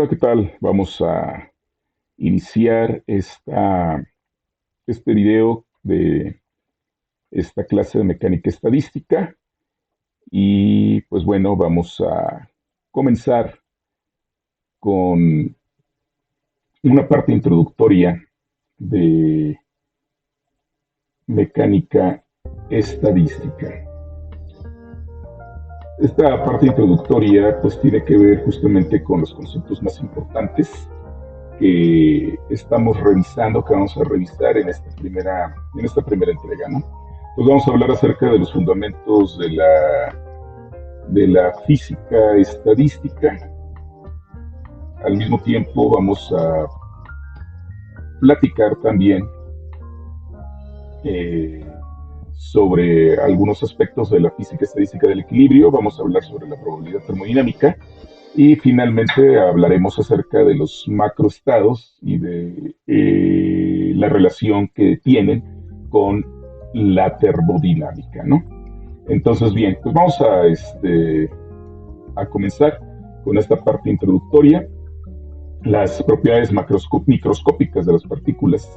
Hola, ¿qué tal? Vamos a iniciar este video de esta clase de mecánica estadística y pues bueno, vamos a comenzar con una parte introductoria de mecánica estadística. Esta parte introductoria pues tiene que ver justamente con los conceptos más importantes que estamos revisando, que vamos a revisar en esta primera entrega, ¿no? Pues vamos a hablar acerca de los fundamentos de la física estadística. Al mismo tiempo vamos a platicar también eh, sobre algunos aspectos de la física estadística del equilibrio. Vamos a hablar sobre la probabilidad termodinámica y finalmente hablaremos acerca de los macroestados y de la relación que tienen con la termodinámica, ¿no? Entonces, bien, pues vamos a comenzar con esta parte introductoria. Las propiedades microscópicas de las partículas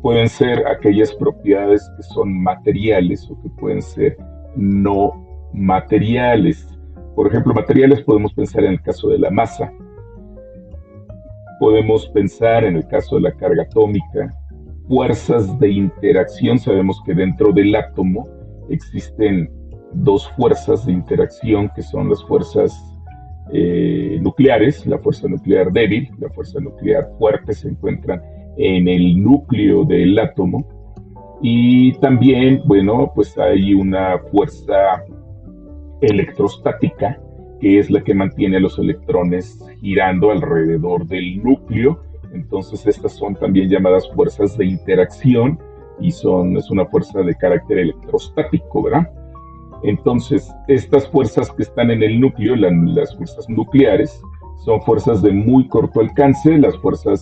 pueden ser aquellas propiedades que son materiales o que pueden ser no materiales. Por ejemplo, materiales podemos pensar en el caso de la masa, podemos pensar en el caso de la carga atómica, fuerzas de interacción. Sabemos que dentro del átomo existen dos fuerzas de interacción que son las fuerzas nucleares. La fuerza nuclear débil, la fuerza nuclear fuerte se encuentran en el núcleo del átomo. Y también, bueno, pues hay una fuerza electrostática, que es la que mantiene a los electrones girando alrededor del núcleo. Entonces estas son también llamadas fuerzas de interacción y es una fuerza de carácter electrostático, ¿verdad? Entonces estas fuerzas que están en el núcleo, las fuerzas nucleares, son fuerzas de muy corto alcance. La fuerza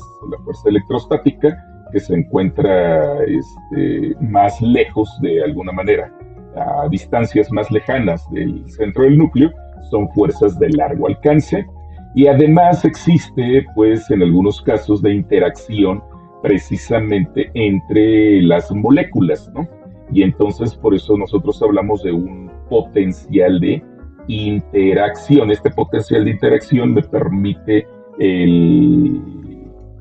electrostática, que se encuentra más lejos de alguna manera, a distancias más lejanas del centro del núcleo, son fuerzas de largo alcance. Y además existe, pues, en algunos casos de interacción precisamente entre las moléculas, ¿no? Y entonces por eso nosotros hablamos de un potencial de interacción. Este potencial de interacción me permite el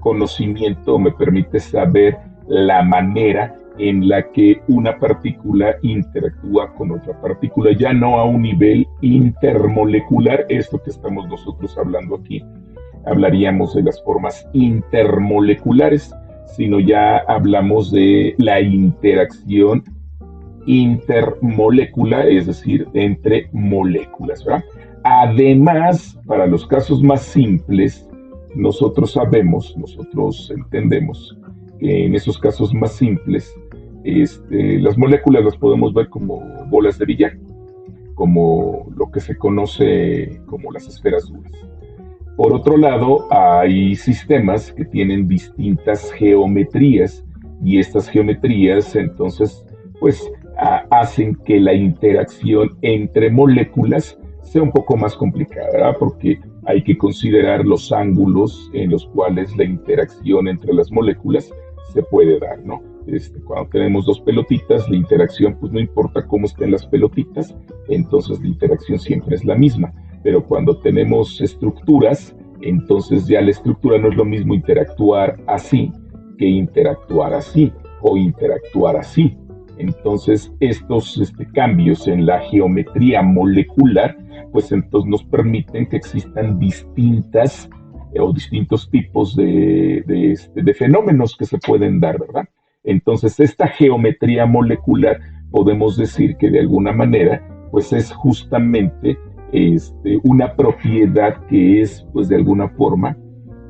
conocimiento, me permite saber la manera en la que una partícula interactúa con otra partícula, ya no a un nivel intermolecular, esto que estamos nosotros hablando aquí. Hablaríamos de las formas intermoleculares, sino ya hablamos de la interacción intermolecular, es decir, entre moléculas, ¿verdad? Además, para los casos más simples, nosotros entendemos que en esos casos más simples, las moléculas las podemos ver como bolas de billar, como lo que se conoce como las esferas duras. Por otro lado, hay sistemas que tienen distintas geometrías y estas geometrías entonces pues hacen que la interacción entre moléculas sea un poco más complicada, ¿verdad? Porque hay que considerar los ángulos en los cuales la interacción entre las moléculas se puede dar, ¿no? Cuando tenemos dos pelotitas, la interacción, pues no importa cómo estén las pelotitas, entonces la interacción siempre es la misma. Pero cuando tenemos estructuras, entonces ya la estructura no es lo mismo interactuar así que interactuar así o interactuar así. Entonces estos cambios en la geometría molecular, pues entonces nos permiten que existan distintas o distintos tipos de fenómenos que se pueden dar, ¿verdad? Entonces esta geometría molecular podemos decir que de alguna manera pues es justamente una propiedad que es pues de alguna forma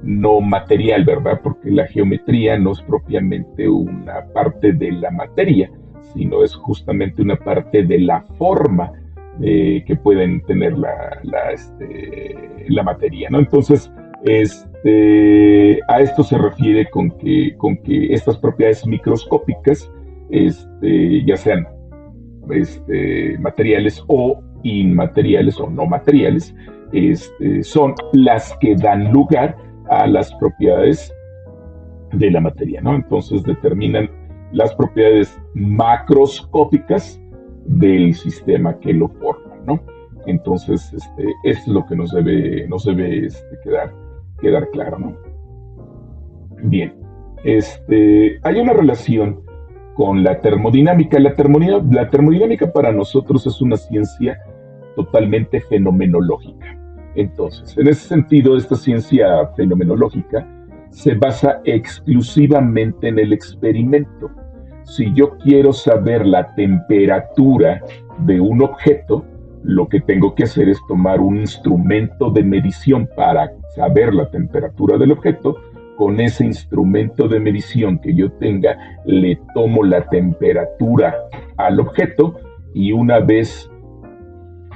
no material, ¿verdad? Porque la geometría no es propiamente una parte de la materia, sino es justamente una parte de la forma que pueden tener la materia, ¿no? Entonces, a esto se refiere con que estas propiedades microscópicas, ya sean materiales o inmateriales o no materiales, son las que dan lugar a las propiedades de la materia, ¿no? Entonces determinan las propiedades macroscópicas del sistema que lo forma, ¿no? Entonces, esto es lo que nos debe quedar claro, ¿no? Bien, hay una relación con la termodinámica. La termodinámica para nosotros es una ciencia totalmente fenomenológica. Entonces, en ese sentido, esta ciencia fenomenológica se basa exclusivamente en el experimento. Si yo quiero saber la temperatura de un objeto, lo que tengo que hacer es tomar un instrumento de medición para saber la temperatura del objeto. Con ese instrumento de medición que yo tenga, le tomo la temperatura al objeto y una vez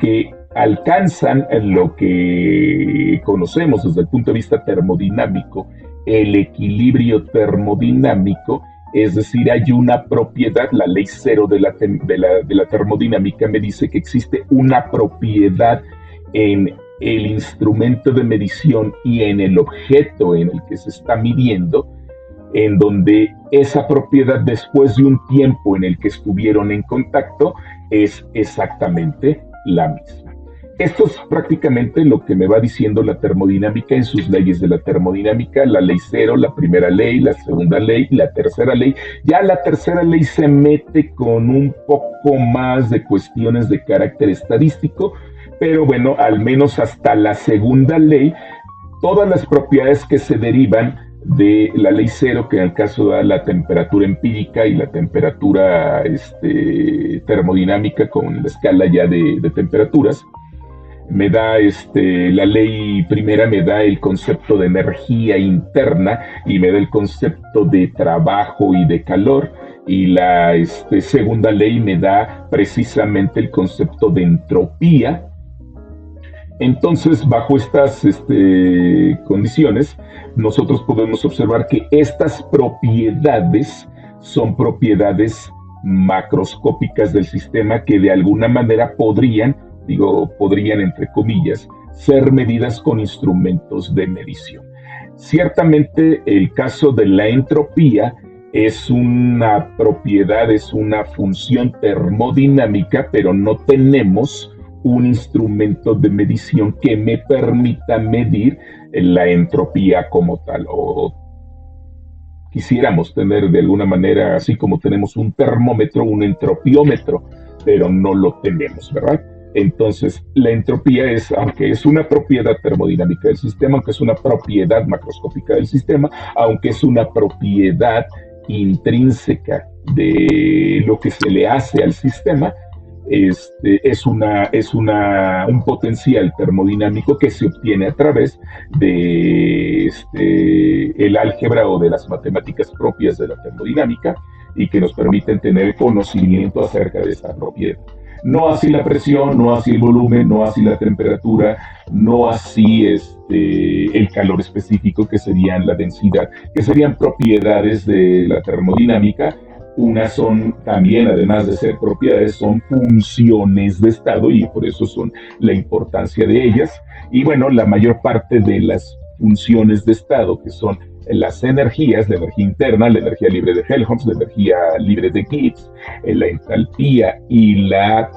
que alcanzan lo que conocemos desde el punto de vista termodinámico, el equilibrio termodinámico, es decir, hay una propiedad, la ley cero de la termodinámica me dice que existe una propiedad en el instrumento de medición y en el objeto en el que se está midiendo, en donde esa propiedad, después de un tiempo en el que estuvieron en contacto, es exactamente la misma. Esto es prácticamente lo que me va diciendo la termodinámica en sus leyes de la termodinámica, la ley cero, la primera ley, la segunda ley, la tercera ley. Ya la tercera ley se mete con un poco más de cuestiones de carácter estadístico, pero bueno, al menos hasta la segunda ley, todas las propiedades que se derivan de la ley cero, que en el caso da la temperatura empírica y la temperatura termodinámica con la escala ya de temperaturas, me da la ley primera me da el concepto de energía interna y me da el concepto de trabajo y de calor, y la segunda ley me da precisamente el concepto de entropía. Entonces, bajo estas condiciones, nosotros podemos observar que estas propiedades son propiedades macroscópicas del sistema que de alguna manera podrían entre comillas, ser medidas con instrumentos de medición. Ciertamente el caso de la entropía es una propiedad, es una función termodinámica, pero no tenemos un instrumento de medición que me permita medir la entropía como tal, o quisiéramos tener de alguna manera, así como tenemos un termómetro, un entropiómetro, pero no lo tenemos, ¿verdad? Entonces, la entropía aunque es una propiedad termodinámica del sistema, aunque es una propiedad macroscópica del sistema, aunque es una propiedad intrínseca de lo que se le hace al sistema, es un potencial termodinámico que se obtiene a través de el álgebra o de las matemáticas propias de la termodinámica y que nos permiten tener conocimiento acerca de esa propiedad. No así la presión, no así el volumen, no así la temperatura, no así el calor específico, que serían la densidad, que serían propiedades de la termodinámica. Unas son también, además de ser propiedades, son funciones de estado y por eso son la importancia de ellas. Y bueno, la mayor parte de las funciones de estado, que son las energías, la energía interna, la energía libre de Helmholtz, la energía libre de Gibbs, la entalpía y la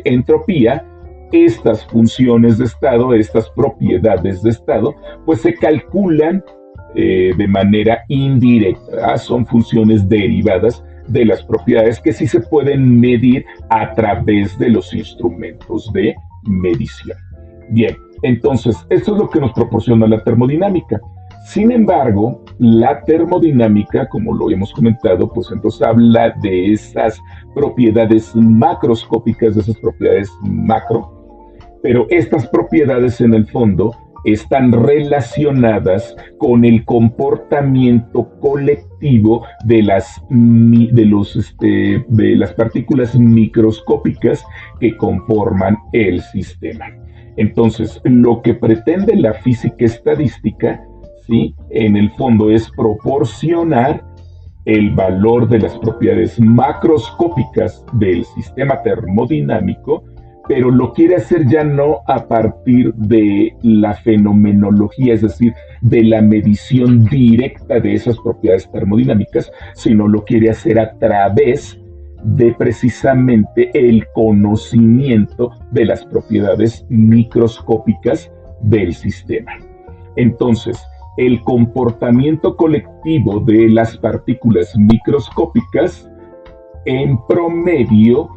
entropía, estas funciones de estado, estas propiedades de estado, pues se calculan de manera indirecta, son funciones derivadas de las propiedades que sí se pueden medir a través de los instrumentos de medición. Bien, entonces, esto es lo que nos proporciona la termodinámica. Sin embargo, la termodinámica, como lo hemos comentado, pues entonces habla de esas propiedades macroscópicas, de esas propiedades macro, pero estas propiedades en el fondo están relacionadas con el comportamiento colectivo de las partículas microscópicas que conforman el sistema. Entonces, lo que pretende la física estadística, ¿sí?, en el fondo es proporcionar el valor de las propiedades macroscópicas del sistema termodinámico pero lo quiere hacer ya no a partir de la fenomenología, es decir, de la medición directa de esas propiedades termodinámicas, sino lo quiere hacer a través de precisamente el conocimiento de las propiedades microscópicas del sistema. Entonces, el comportamiento colectivo de las partículas microscópicas en promedio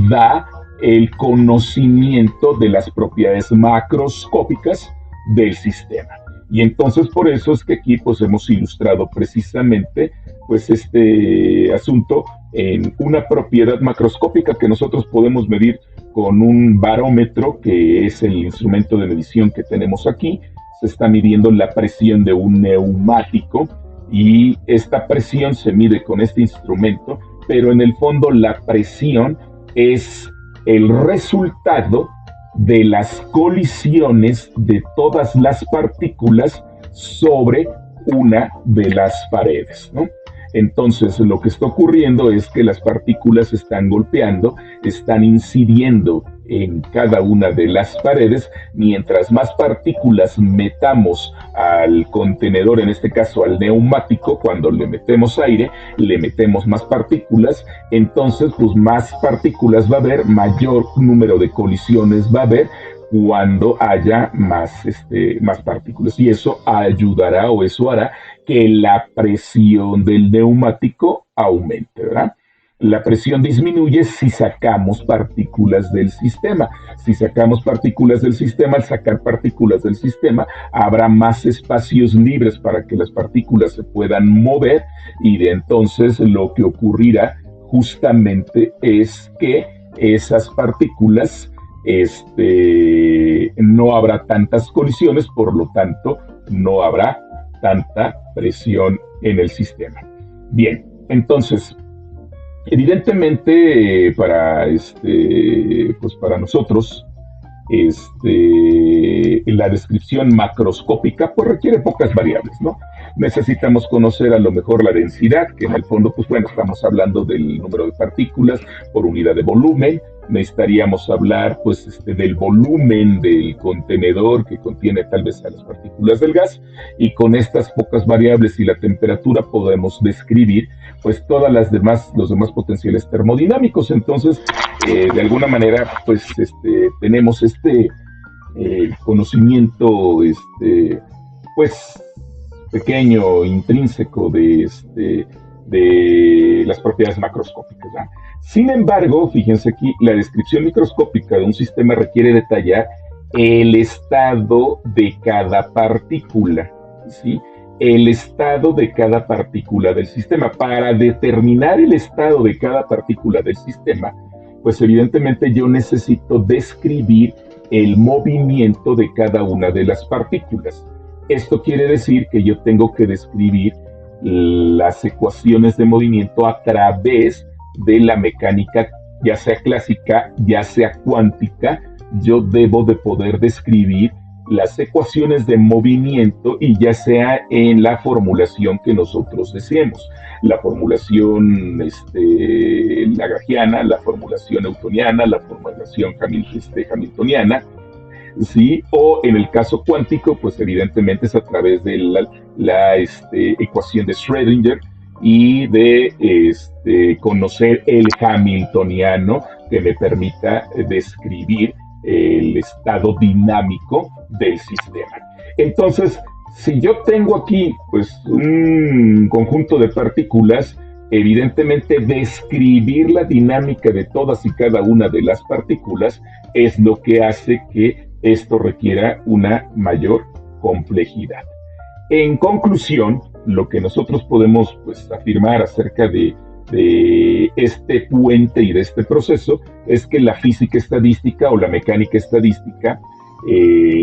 da el conocimiento de las propiedades macroscópicas del sistema. Y entonces por eso es que aquí pues hemos ilustrado precisamente pues este asunto en una propiedad macroscópica que nosotros podemos medir con un barómetro, que es el instrumento de medición que tenemos aquí. Se está midiendo la presión de un neumático y esta presión se mide con este instrumento, pero en el fondo la presión es el resultado de las colisiones de todas las partículas sobre una de las paredes, ¿no? Entonces, lo que está ocurriendo es que las partículas están golpeando, están incidiendo en cada una de las paredes. Mientras más partículas metamos al contenedor, en este caso al neumático, cuando le metemos aire, le metemos más partículas, entonces pues más partículas va a haber, mayor número de colisiones va a haber cuando haya más partículas. Y eso ayudará o eso hará que la presión del neumático aumente, ¿verdad? La presión disminuye si sacamos partículas del sistema. Si sacamos partículas del sistema, al sacar partículas del sistema, habrá más espacios libres para que las partículas se puedan mover, y de entonces lo que ocurrirá justamente es que esas partículas no habrá tantas colisiones, por lo tanto no habrá tanta presión en el sistema. Bien, entonces, evidentemente para nosotros la descripción macroscópica pues requiere pocas variables, ¿no? Necesitamos conocer a lo mejor la densidad, que en el fondo, pues bueno, estamos hablando del número de partículas por unidad de volumen. Necesitaríamos hablar pues del volumen del contenedor que contiene tal vez a las partículas del gas, y con estas pocas variables y la temperatura podemos describir pues todas los demás potenciales termodinámicos. Entonces, de alguna manera, pues tenemos conocimiento pues pequeño, intrínseco de las propiedades macroscópicas, ¿verdad? Sin embargo, fíjense aquí, la descripción microscópica de un sistema requiere detallar el estado de cada partícula, ¿sí? El estado de cada partícula del sistema. Para determinar el estado de cada partícula del sistema, pues evidentemente yo necesito describir el movimiento de cada una de las partículas. Esto quiere decir que yo tengo que describir las ecuaciones de movimiento a través de la mecánica, ya sea clásica, ya sea cuántica. Yo debo de poder describir las ecuaciones de movimiento, y ya sea en la formulación que nosotros deseemos, la formulación lagrangiana, la formulación newtoniana, la formulación hamiltoniana, ¿sí? O en el caso cuántico, pues evidentemente es a través de la ecuación de Schrödinger, y de conocer el hamiltoniano, que me permita describir el estado dinámico del sistema. Entonces, si yo tengo aquí pues un conjunto de partículas, evidentemente describir la dinámica de todas y cada una de las partículas es lo que hace que esto requiera una mayor complejidad. En conclusión, lo que nosotros podemos pues afirmar acerca de este puente y de este proceso es que la física estadística o la mecánica estadística,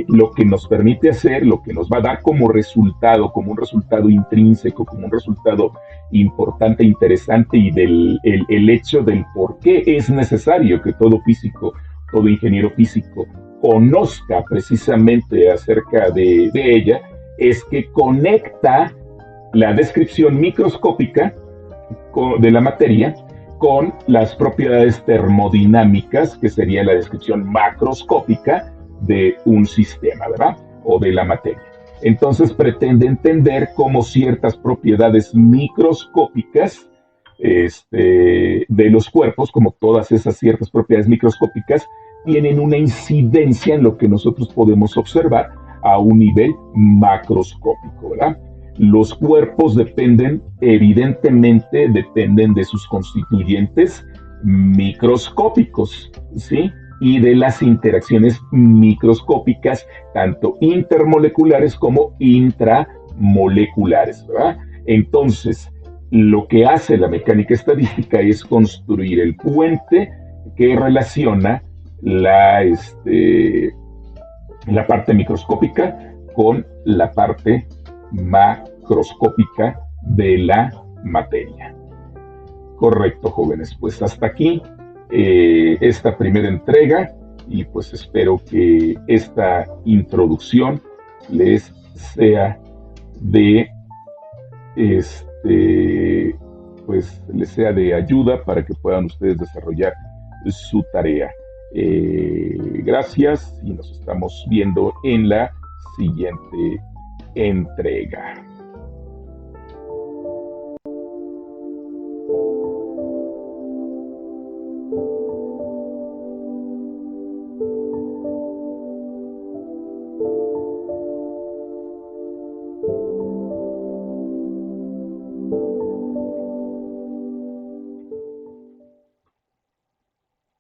lo que nos permite hacer, lo que nos va a dar como resultado, como un resultado intrínseco, como un resultado importante, interesante, y el hecho del por qué es necesario que todo físico, todo ingeniero físico conozca precisamente acerca de ella, es que conecta la descripción microscópica de la materia con las propiedades termodinámicas, que sería la descripción macroscópica de un sistema, ¿verdad? O de la materia. Entonces pretende entender cómo ciertas propiedades microscópicas de los cuerpos, como todas esas ciertas propiedades microscópicas, tienen una incidencia en lo que nosotros podemos observar a un nivel macroscópico, ¿verdad? Los cuerpos evidentemente dependen de sus constituyentes microscópicos, ¿sí? Y de las interacciones microscópicas, tanto intermoleculares como intramoleculares, ¿verdad? Entonces, lo que hace la mecánica estadística es construir el puente que relaciona la parte microscópica con la parte macroscópica de la materia. Correcto, jóvenes. Pues hasta aquí esta primera entrega y pues espero que esta introducción les sea de pues les sea de ayuda para que puedan ustedes desarrollar su tarea. Gracias y nos estamos viendo en la siguiente entrega.